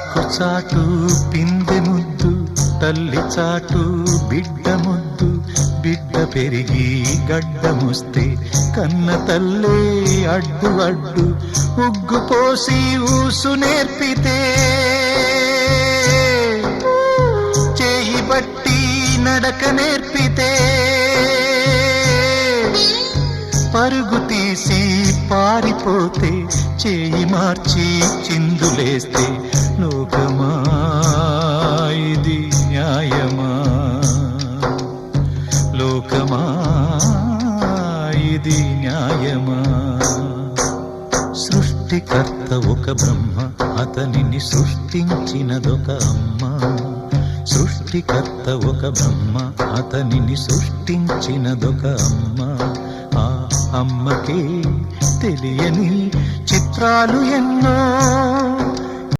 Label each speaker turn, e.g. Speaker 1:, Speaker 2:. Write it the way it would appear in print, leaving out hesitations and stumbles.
Speaker 1: ఆకు చాటు పిందె ముద్దు, తల్లి చాటు బిడ్డ ముద్దు. బిడ్డ పెరిగి గడ్డముస్తే కన్న తల్లే అడ్డు అడ్డు. ఉగ్గు పోసి ఊసు నేర్పితే, చేయి బట్టి నడక నేర్పితే, పరుగు తీసి పారిపోతే, చేయి మార్చి చిందులేస్తే, లోకమా ఇది న్యాయమా? లోకమా ఇది న్యాయమా? సృష్టికర్త ఒక బ్రహ్మ, అతనిని సృష్టించినదొక అమ్మ. సృష్టికర్త ఒక బ్రహ్మ, అతనిని సృష్టించినదొక అమ్మ. ఆ అమ్మకే తెలియని చిత్రాలు ఎన్నో.